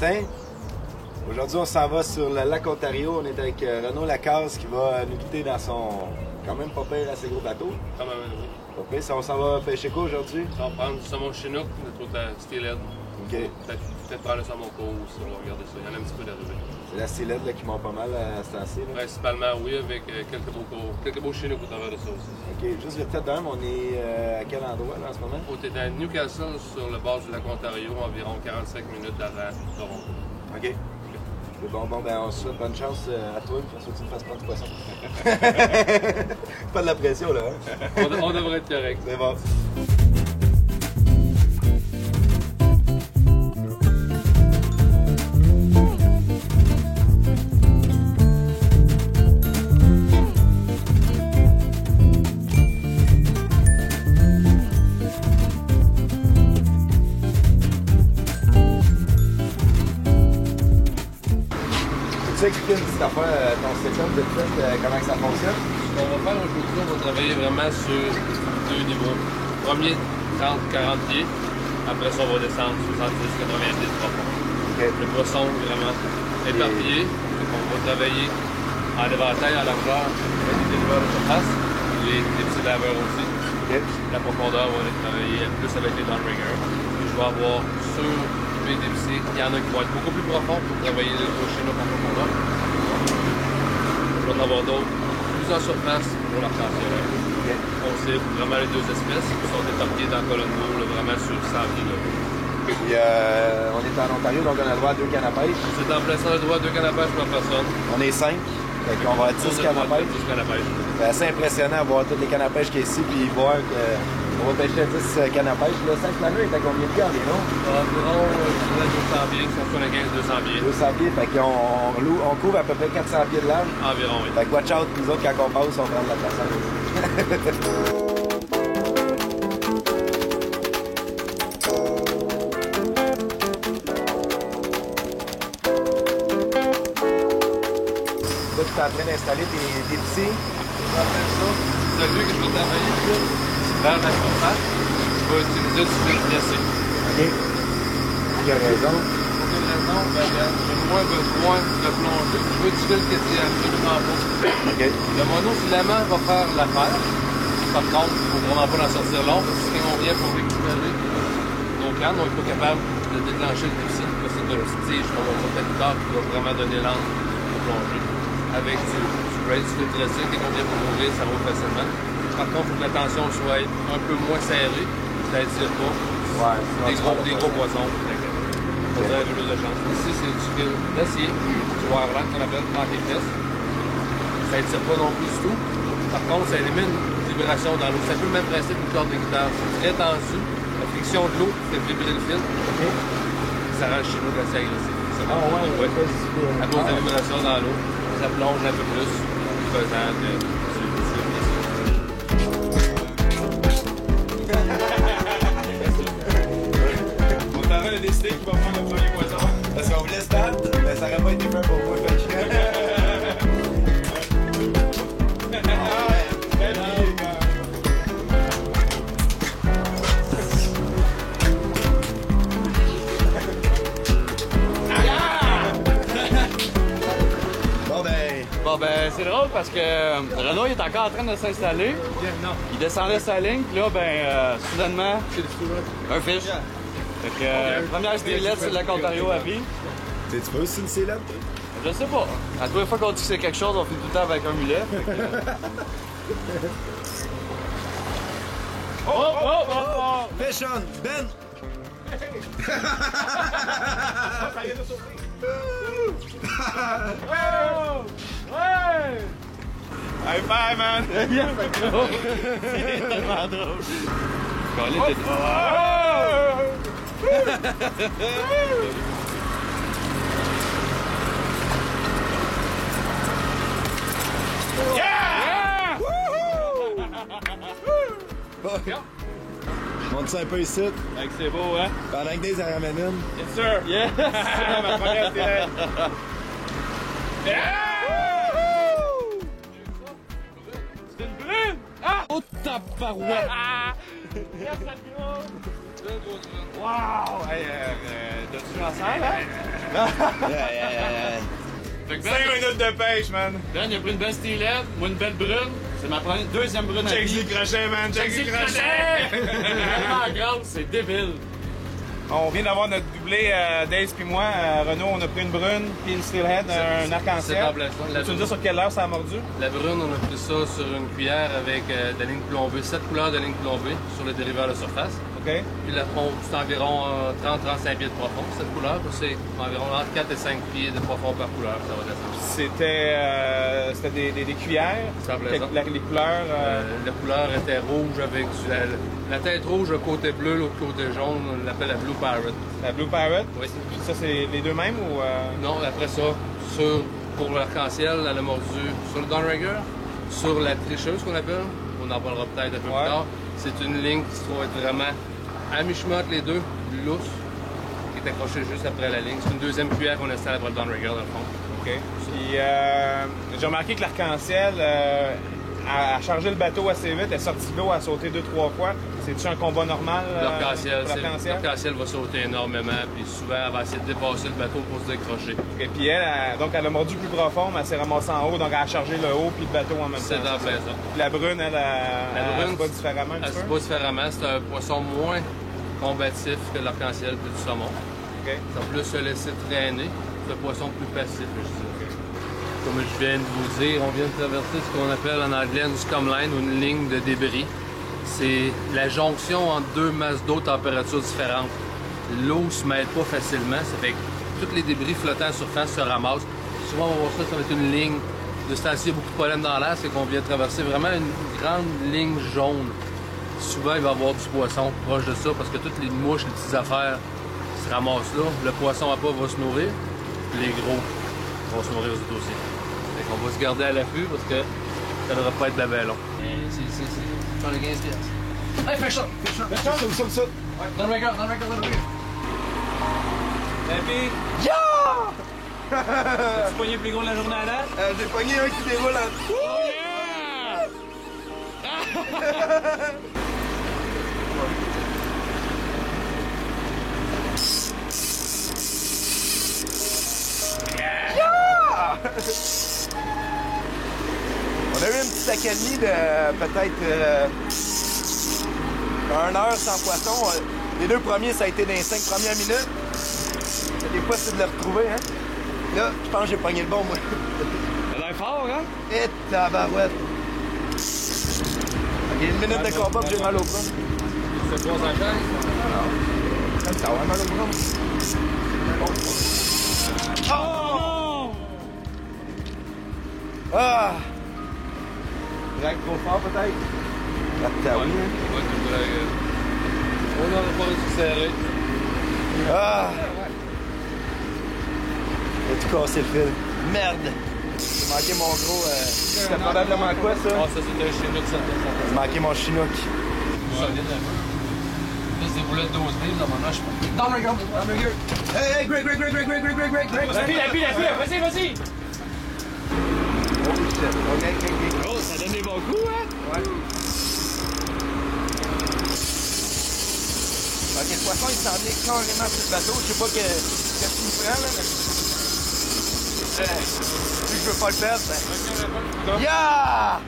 Martin. Aujourd'hui, on s'en va sur le lac Ontario. On est avec Renaud Lacasse qui va nous guider dans son quand même pas pire assez gros bateau. Quand même, oui. Pas pire. On s'en va pêcher quoi aujourd'hui? On va prendre du saumon chinook, notre autre steelhead. OK. Peut-être prendre le saumon court aussi, on va regarder ça. Il y en a un petit peu d'arrivée. C'est la steelhead là, qui monte pas mal à ce temps-ci. Principalement, oui, avec quelques beaux chinook au travers de ça aussi. OK. Juste vite fait d'un, on est à quel endroit là, en ce moment? On est à Newcastle, sur le bord du lac Ontario, environ 45 minutes avant Toronto. OK. Bon, ben on se souhaite bonne chance à toi, puis on souhaite que tu me fasses prendre du poisson. Pas de la pression, là. Hein? On devrait être correct. C'est bon. Tu peux expliquer une petite affaire, ton système de fait, comment ça fonctionne? Ce qu'on va faire aujourd'hui, on va travailler vraiment sur deux niveaux. Premier, 30-40 pieds. Après ça, on va descendre 70-90 pieds de profond. Okay. Le poisson, vraiment éparpillé. On va travailler en éventail, en largeur, avec des éleveurs de surface, les petits laveurs aussi. Okay. La profondeur, on va aller travailler plus avec les downriggers. Je vais avoir sur BDC, il y en a qui vont être beaucoup plus profonds pour travailler le chinook en profondeur. Je vais en avoir d'autres plus en surface pour l'arc-en-ciel. Okay. On cible vraiment les deux espèces qui sont éparpillées dans Colombo, vraiment sur le sable. Puis on est en Ontario, donc on a le droit à 2 cannes à pêche. C'est en plaçant le droit à 2 cannes à pêche par personne. On est 5, donc on va avoir 10 cannes à pêche. 10 cannes à pêche. C'est assez impressionnant de voir toutes les cannes à pêche qui sont ici, puis voir qu'on va pêcher 10 cannes à pêche. Le 5 planeux est à combien de pieds environ? Environ 200 pieds, 175-200 pieds. 200 pieds, fait qu'on couvre à peu près 400 pieds de large. Environ, oui. Fait que watch out, nous autres, quand on passe, on prend de la place. Là, tu es en train d'installer des petits. Celui que je vais travailler plus vers la surface, je vais utiliser du fil glacé. OK. Pour quelle raison? Pour quelle raison? Ben, j'ai moins besoin de plonger. Je veux du fil qui est absolument pas. OK. Le monofilament va faire l'affaire. Par contre, il ne faut vraiment pas en sortir long parce que si on vient pour récupérer nos cannes, on n'est pas capable de déclencher le déficit parce que c'est de la petite tige qu'on va faire plus tard qui va vraiment donner l'angle pour plonger. Avec du braid, du fil glacé, dès qu'on vient pour ouvrir, ça roule facilement. Par contre, il faut que la tension soit un peu moins serrée, ça n'attire pas. Ouais, des gros poissons. Ça a plus de chance. Ici, c'est du fil d'acier, du wireline qu'on appelle anti-fesse. Ça n'attire pas non plus du tout. Par contre, ça élimine une vibration dans l'eau. C'est un peu le même principe qu'une corde de guitare. C'est très tendu. La friction de l'eau fait vibrer le fil. OK. Ça rend le chinook assez agressif. Ah ouais, ouais. À cause de la vibration dans l'eau, ça plonge un peu plus, faisant de Mon parent a décidé qu'il va prendre le premier poisson. Parce qu'on voulait se battre, mais ça n'aurait pas été fait pour moi. Bon ben c'est drôle parce que Renaud il est encore en train de s'installer. Il descendait sa ligne, puis là soudainement, un fish. Fait que première steelhead sur le lac Ontario à vie. Tu peux aussi une steelhead? Je sais pas. À toutes les fois qu'on dit que c'est quelque chose, on finit tout le temps avec un mulet. Oh! Fish on! Ben! Ça y est de sauter. Ouais! High five, man! C'est tellement drôle. Yeah! Monte ça un peu ici, C'est beau, hein? pendant que des en ramènent une. Yes, sir! Yes! C'est ma première steelhead. Yeah! C'est une brune! Ah! Oh, tabarouette! Wow! Hey, t'as-tu ensemble, hein? Fait que 5 minutes de pêche, man. Ben, il a pris une belle stylette, moi une belle brune. C'est ma deuxième brune à Check vie. le crochet, man. Check le crochet. Vraiment grosse, c'est débile. On vient d'avoir notre doublé, Dave puis moi. Renaud, on a pris une brune puis une steelhead, un C'est arc-en-ciel. remplaçant. Tu me dis sur quelle heure ça a mordu? La brune, on a pris ça sur une cuillère avec de la ligne plombée, 7 couleurs de ligne plombée sur le dérivé à la surface. OK. Puis la fond, c'est environ 30-35 pieds de profond, cette couleur. C'est environ entre 4 et 5 pieds de profond par couleur, ça va descendre. C'était des cuillères. Ça plaisant. Les couleurs. La couleur était rouge avec la tête rouge, le côté bleu, l'autre côté jaune, on l'appelle la Blue Pirate. La Blue Pirate. Oui. Ça, c'est les deux mêmes ou. Non, après ça, pour l'arc-en-ciel, elle a mordu sur le downrigger, sur la tricheuse qu'on appelle, on en parlera peut-être un peu Ouais. plus tard. C'est une ligne qui se trouve être vraiment à mi-chemin entre les deux, lousse, qui est accrochée juste après la ligne. C'est une deuxième cuillère qu'on installe après le downrigger dans le fond. OK. Puis j'ai remarqué que l'arc-en-ciel a chargé le bateau assez vite, elle est sortie de l'eau, a sauté 2-3 fois. C'est-tu un combat normal? L'arc-en-ciel va sauter énormément, puis souvent elle va essayer de dépasser le bateau pour se décrocher. Et puis elle a mordu plus profond, mais elle s'est ramassée en haut, donc elle a chargé le haut puis le bateau en même temps. C'est dans plein ça. Puis la brune, elle se bat différemment un Elle petit se peu? bat différemment. C'est un poisson moins combatif que l'arc-en-ciel et du saumon. OK. Ça va plus se laisser traîner. C'est un poisson plus passif, je dirais. Comme je viens de vous dire, on vient de traverser ce qu'on appelle en anglais une scum line ou une ligne de débris. C'est la jonction entre deux masses d'eau température différentes. L'eau se mêle pas facilement, ça fait que tous les débris flottants à surface se ramassent. Souvent, on va voir ça, ça va être une ligne de station, il y a beaucoup de pollen dans l'air, c'est qu'on vient de traverser vraiment une grande ligne jaune. Souvent, il va y avoir du poisson proche de ça parce que toutes les mouches, les petites affaires se ramassent là. Le poisson à pas va se nourrir, puis les gros vont se nourrir aux autres aussi. Fait qu'on va se garder à l'affût parce que ça devrait pas être la belle long. C'est dans les 15 pièces. Hey, fais ça! Ça. Dans le regard. Happy? Yeah! Tu poigné le plus gros de la journée à date? J'ai pogné un qui déroule en... On a eu une petite accalmie de peut-être 1 heure sans poisson. Les 2 premiers, ça a été dans les 5 premières minutes. Des fois, c'est de le retrouver, hein. Là, je pense que j'ai pogné le bon, moi. Elle a l'air fort, hein? Et tabarouette. Ok, 1 minute de combat, puis j'ai mal au bras. C'est 3 en chaîne? Ça va mal au bras. Oh! Ah! Drague trop fort, peut-être? Ah, oui, hein? Ouais, tu me dragues. On n'aurait pas réussi à serrer. Ah! J'ai tout cassé le fil. Merde! J'ai manqué mon gros... C'était probablement quoi, ça? Ah, ça, c'était un chinook, ça. J'ai manqué mon chinook. Solide, un peu. Plus des boulettes 12 livres, dans mon âge. Dans le regard! Hey, Greg! Vas-y! Oh shit, ok. Oh, ça donne des bons coups, hein? Ouais. Ok, le poisson, il s'en vient carrément sur le bateau. Je sais pas qu'est-ce qu'il me prend, là, mais... Si je veux pas le perdre, ben... Yeah!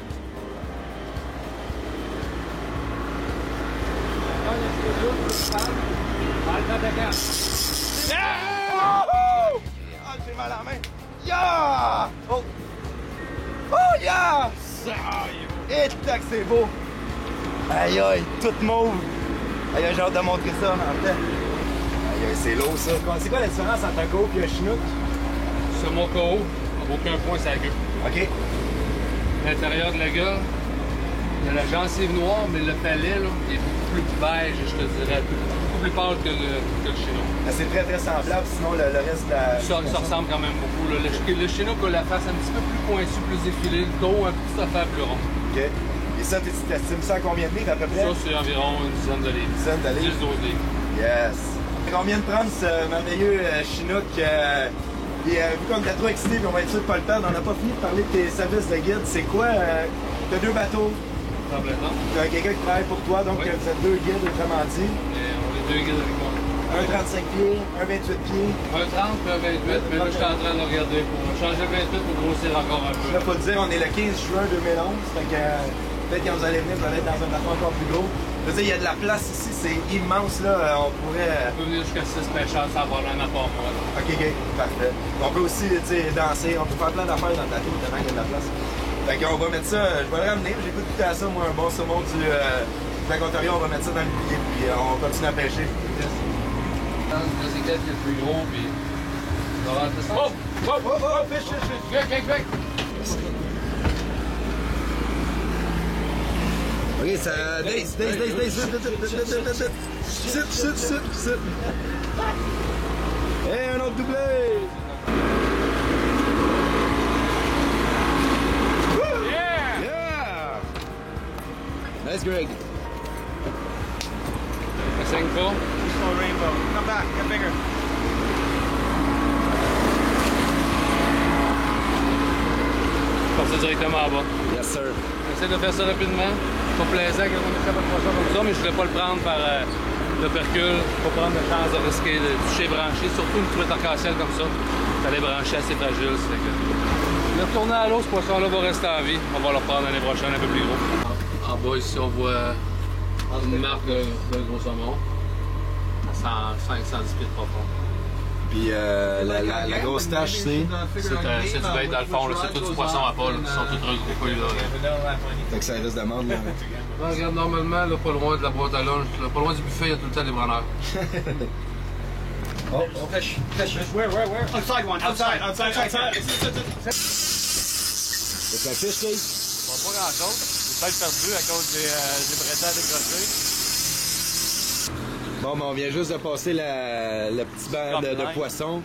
Wouhou! Ah, j'ai mal à la main. Yeah! Oh! Oh, yeah! Et tac, c'est beau! Aïe, aïe, toute mauve! Aïe, j'ai hâte de montrer ça en même temps. Aïe, aïe, c'est lourd, ça. C'est quoi la différence entre un koho et un chinook? Sur mon KO, aucun point sur la gueule. OK. L'intérieur de la gueule, il y a la gencive noire, mais le palais, là, il est beaucoup plus beige, je te dirais, beaucoup plus pâle que le chinook. C'est très, très semblable, sinon le reste de la... Ça ressemble quand même beaucoup. Là. Le chinook a la face un petit peu plus pointue, plus effilée, le dos un petit affaire plus rond. OK. Et ça, tu estimes ça à combien de livres à peu près? Ça, c'est environ une dizaine de livres. Une dizaine de livres? 10-12 livres. Yes! Combien de prendre ce merveilleux chinook? Vu qu'on était trop excités, puis on va être sûr de pas le perdre, on n'a pas fini de parler de tes services de guide. C'est quoi? T'as 2 bateaux, Complètement. t'as quelqu'un qui travaille pour toi, donc Oui. vous êtes 2 guides, autrement dit. Et on est 2 guides avec moi. Un 35 pieds, un 28 pieds. Un 30 puis un 28, mais là je suis en train de le regarder pour changer le 28 pour grossir encore un peu. Là, faut le dire, on est le 15 juin 2011, fait que peut-être quand vous allez venir, vous allez être dans un endroit encore plus gros. Je veux dire, il y a de la place ici, c'est immense là, on pourrait... On peut venir jusqu'à 6 pêcheurs sans problème à part moi. Ok, parfait. On peut aussi, tu sais, danser, on peut faire plein d'affaires dans le bateau, tellement qu'il y a de la place. Fait qu'on va mettre ça, je vais le ramener, j'ai goûté à ça, moi, un bon saumon du lac Ontario, on va mettre ça dans le bouillet, puis on continue à pêcher. Le cyclette qui est le plus gros, puis... On va rentrer ça. Oh, fish. Quick! Ok, ça... Days. Sit. Et un autre doublé! Yeah! Nice, Greg. Le 5 pas. Rainbow. Come back, get bigger. Passer directement en bas. Yes, sir. J'essaie de faire ça rapidement. Pas plaisant quand on échappe à 300 comme ça, mais je voulais pas le prendre par l'opercule. Pas prendre de chance de risquer de toucher branché, surtout une truite arc-en-ciel comme ça. Ça allait brancher assez fragile. C'est que... Le retourner à l'eau, ce poisson-là va rester en vie. On va le reprendre l'année prochaine un peu plus gros. En bas ici, on voit une marque de gros saumon. À 510 pieds de profond. Puis la grosse tache, c'est... C'est du bait dans le fond, c'est tout du poisson à pas, ils sont tous regroupés là. Fait que ça reste d'amende, là. Là, regarde, normalement, là, pas loin de la boîte à lunch, là, pas loin du buffet, il y a tout le temps des branleurs. Fish. Where? Outside. C'est un fish, Dave? Pas grand-chose. J'ai peut-être perdu à cause des brettins décrochés. Bon, ben, on vient juste de passer le petit banc de poissons.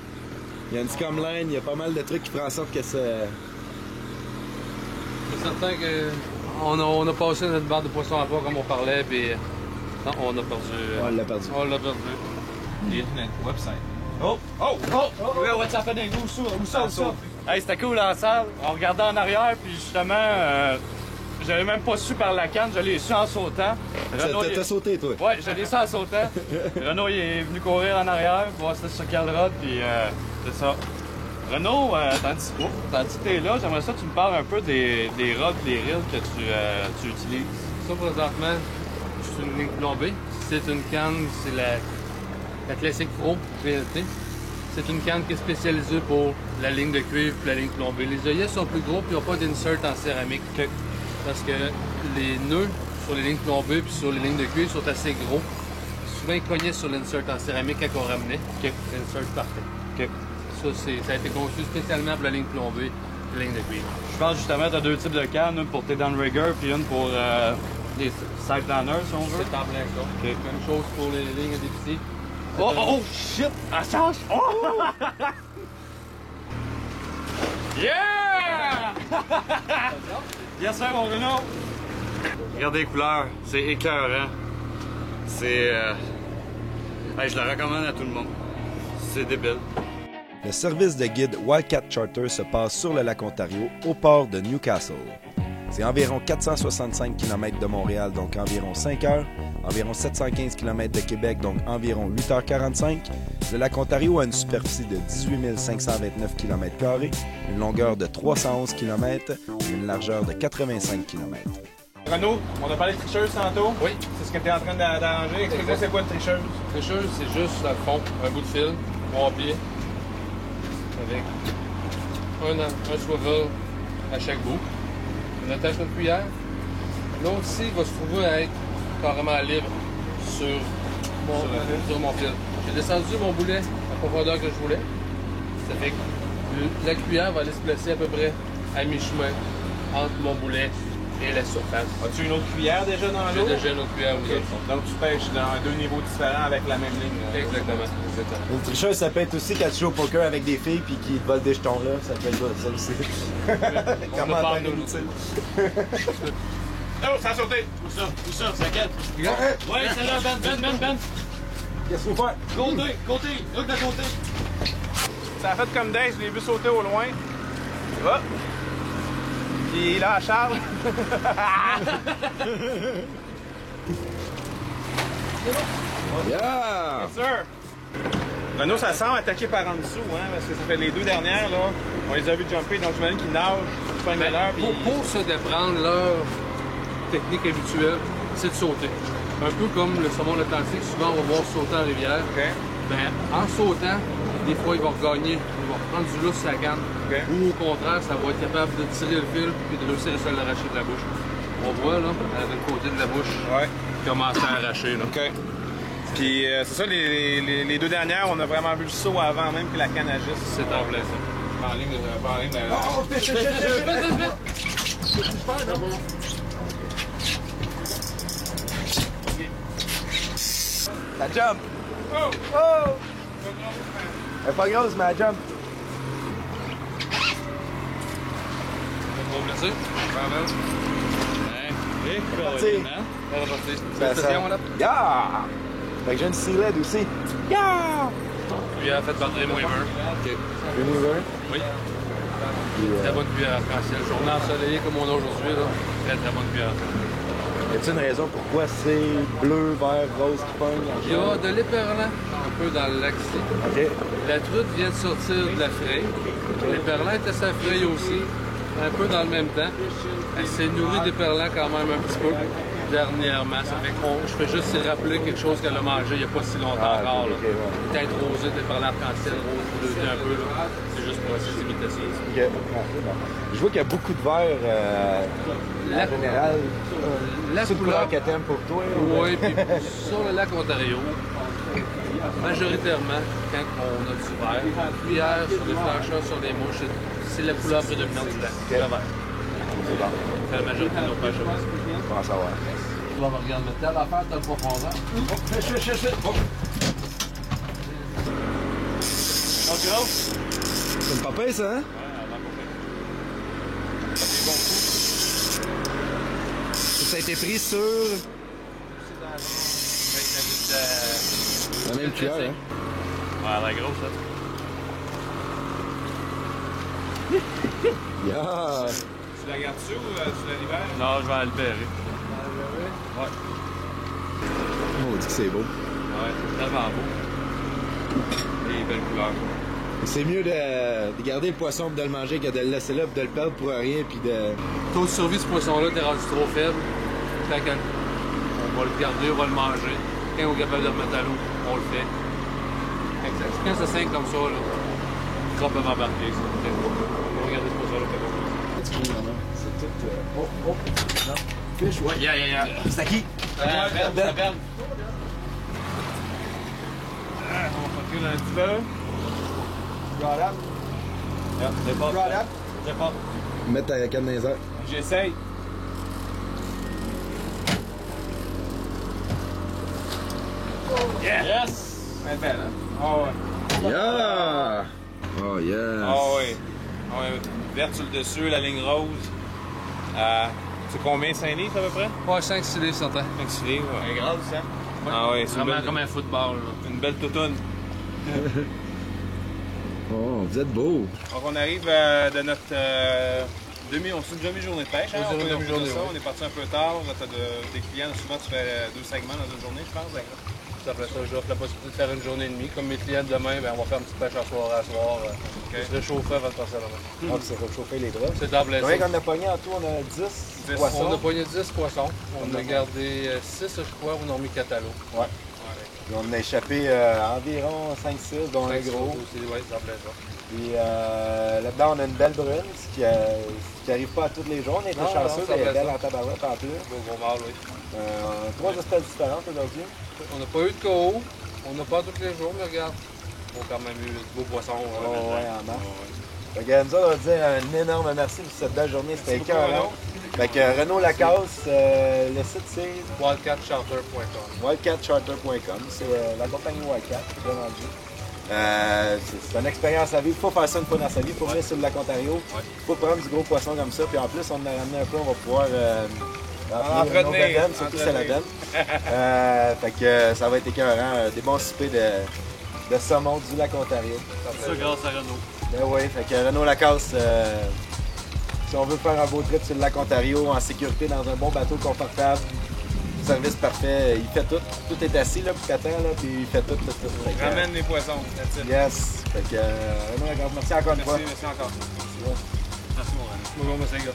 Il y a une scumline, il y a pas mal de trucs qui font en sorte que ça... C'est certain qu'on a passé notre barre de poissons à pas comme on parlait, puis non, on a perdu. On l'a perdu. On l'a perdu. Website. Oh, what's happening? Où ça? Hey, c'était cool en salle. On regardait en arrière, puis justement, j'avais même pas su par la canne, je l'ai su en sautant. T'as sauté, toi? Ouais, je l'ai su en sautant. Renaud, il est venu courir en arrière, voir c'était sur quel rod, puis c'est ça. Renaud, tandis que t'es là, j'aimerais ça que tu me parles un peu des rods, des reels que tu utilises. Ça, présentement, c'est une ligne plombée. C'est une canne, c'est la classique Pro VLT. C'est une canne qui est spécialisée pour la ligne de cuivre et la ligne plombée. Les œillets sont plus gros et ils n'ont pas d'insert en céramique. Parce que les nœuds sur les lignes plombées et sur les lignes de cuivre sont assez gros. Souvent, ils cognaient sur l'insert en céramique quand on ramenait. L'insert partait. Ça a été conçu spécialement pour la ligne plombée et la ligne de cuivre. Je pense justement que tu as deux types de cannes, une pour tes downriggers puis une pour les sideliners, si on veut. C'est en plein ça. Okay. Même chose pour les lignes à déficit. Oh, shit! Elle change! Oh! Yeah! Yes, sir, mon Renaud! Regardez les couleurs, c'est écœurant. C'est... je la recommande à tout le monde. C'est débile. Le service de guide Wildcat Charter se passe sur le lac Ontario, au port de Newcastle. C'est environ 465 km de Montréal, donc environ 5 heures, environ 715 km de Québec, donc environ 8h45. Le lac Ontario a une superficie de 18 529 km², une longueur de 311 km et une largeur de 85 km. Renaud, on a parlé de tricheuse tantôt. Oui. C'est ce que tu es en train d'arranger. Explique-moi c'est quoi une tricheuse. La tricheuse, c'est juste, dans le fond, un bout de fil, 3 pieds, avec un swivel à chaque bout. On attache notre cuillère. L'autre ici va se trouver à être carrément libre sur mon fil. J'ai descendu mon boulet à la profondeur que je voulais. Ça fait que la cuillère va aller se placer à peu près à mi-chemin entre mon boulet et la surface. As-tu une autre cuillère déjà dans l'eau? J'ai déjà une autre cuillère aussi. Donc tu pêches dans deux niveaux différents avec la même ligne. Exactement. Une tricheuse, ça peut être aussi quand tu joues au poker avec des filles puis qui te volent des jetons là, ça peut être ça aussi. Comment atteindre inutile? Oh, ça a sauté! Où ça? C'est laquelle? Ouais, celle-là, Ben. Qu'est-ce qu'il faut faire? Côté, look de côté. Ça a fait comme Dace, je l'ai vu sauter au loin. Hop! Puis là, Charles. Yeah! Yes, sir! Renault, ça semble attaquer par en dessous, hein, parce que ça fait les deux dernières, là, on les a vu jumper, donc j'imagine qu'ils nagent, ils font une valeur. Pour se déprendre, leur technique habituelle, c'est de sauter. Un peu comme le saumon atlantique, souvent on va voir sauter en rivière. Okay. Ben, en sautant, des fois ils vont regagner, ils vont reprendre du lousse sur la canne. Okay. Ou au contraire, ça va être capable de tirer le fil et de réussir à se l'arracher de la bouche. On voit là, avec le côté de la bouche, commencer à arracher. Là. OK. Puis c'est ça, les deux dernières, on a vraiment vu le saut avant même que la canne agisse. C'est en plein ça. En ligne, Oh, vite! La jump! Oh! Oh! Elle est pas grosse, mais elle jump. On va blesser. Parti. Félicitations, là. Yeah! Fait que j'ai une Sea-Led aussi. Yeah! Puis elle a fait battre les moins 20. OK. Une nouvelle? Oui. Très bonne cuillère arc-en-ciel. Journée ensoleillée comme on a aujourd'hui, là. Très bonne cuillère arc-en-ciel. Y a-t-il une raison pourquoi c'est bleu, vert, rose qui pogne? Il y a de l'éperlant un peu dans le lac ici. OK. La truite vient de sortir de la fraie. L'éperlant était sa fraie aussi, un peu dans le même temps. Elle s'est nourrie d'éperlant quand même un petit peu dernièrement. Ça fait que je fais juste se rappeler quelque chose qu'elle a mangé il n'y a pas si longtemps encore. Okay, ouais. Peut-être rosé, d'éperlant arc-en-ciel, rose bleuté un peu. C'est juste pour essayer d'imiter ça. OK. Je vois qu'il y a beaucoup de verre en général. La C'est le couleur couleur que t'aimes pour toi? Oui, puis sur le lac Ontario, majoritairement, quand on a du vert, cuillère sur les flashers, sur les mouches, c'est la couleur prédominante du lac. OK. Le vert. C'est bon. C'est la majorité de nos pêches. Je pense savoir. Tu vas me regarder telle affaire, telle profondeur. C'est une papée, ça, hein? Ça a été pris sur la même cuillère, hein? Ouais, la grosse, ça. Yeah! Tu la gardes-tu ou tu la libères? Non, je vais la libérer. Ouais. On dit que c'est beau. Ouais, c'est vraiment beau. Et belle couleur. C'est mieux de garder le poisson et de le manger que de le laisser là et de le perdre pour rien puis de... Le taux de survie de ce poisson-là, t'es rendu trop faible. Fait que on va le garder, on va le manger. Quand on est capable de le remettre à l'eau, on le fait. Quand ça saigne comme ça, là, le crabe peut m'embarquer. On va regarder ce poisson-là. C'est tout... Oh, non. Fish, ouais. Yeah. C'est à qui? Ça berne. On recule un petit peu. Rod up. Départ. Rod up. Départ. Mettre ta canne dans les airs. J'essaye. Yes! Elle est belle, hein? Ah ouais. Yeah! Oh yes! Ah ouais. Ah ouais. Verte sur le dessus, la ligne rose. C'est combien? 5 livres à peu près? Ouais, 5-6 livres, certain. 5 livres, ouais. Elle est grosse, hein? Ah ouais, c'est une Vraiment belle, comme un football, là. une belle toutoune. Oh, vous êtes beau! Donc on arrive de notre on se une demi-journée de pêche, hein? On se une demi-journée, ça. ouais. On est parti un peu tard. T'as des clients, souvent tu fais 2 segments dans une journée, je pense. Ça fait ça, j'offre la possibilité de faire une journée et demie. Comme mes clients demain, ben, on va faire une petite pêche à soir, se réchauffer avant de passer à la main. Ah, puis c'est réchauffer les draps. C'est en plein Combien ça. qu'on a pogné en tout? On a 10 poissons. On a pogné 10 poissons. On a gardé 6, je crois, on a remis 4 à l'eau. Ouais. Puis on a échappé environ 5-6, dont un gros. Oui, c'est en plein ça. Puis là-dedans, on a une belle brune, ce qui arrive pas à tous les jours. On était Non, chanceux, non, elle est ça belle fait en tabarouette en plus. Gros mâle, oui. 3 espèces différentes aujourd'hui. On n'a pas eu de KO. On n'a pas tous les jours, mais regarde. On a quand même eu de beaux poissons. Oh, ouais, en masse. Fait que nous autres, on va dire un énorme merci pour cette belle journée. C'était écœurant. Fait que Renault Lacasse, le site c'est Wildcatcharter.com. wildcatcharter.com. C'est la compagnie Wildcat, bien vendu. C'est une expérience à vivre. Il faut faire ça une fois dans sa vie. Il faut venir sur le lac Ontario. Il faut prendre du gros poisson comme ça. Puis en plus, on en a ramené un peu. On va pouvoir entretenir, nos bedaines, surtout c'est la benne. Fait que ça va être écœurant. Des bons soupers de saumon du lac Ontario. Ça grâce à Renault. Ben oui, fait que Renault Lacasse, si on veut faire un beau trip sur le lac Ontario en sécurité dans un bon bateau confortable, service parfait. Il fait tout. Tout est assis là, puis t'attends, là, puis il fait tout. Fait que, Ramène les poissons, that's it. yes. Fait que, merci encore une fois. Merci encore. Merci, mon René. Bonjour, monsieur, gars.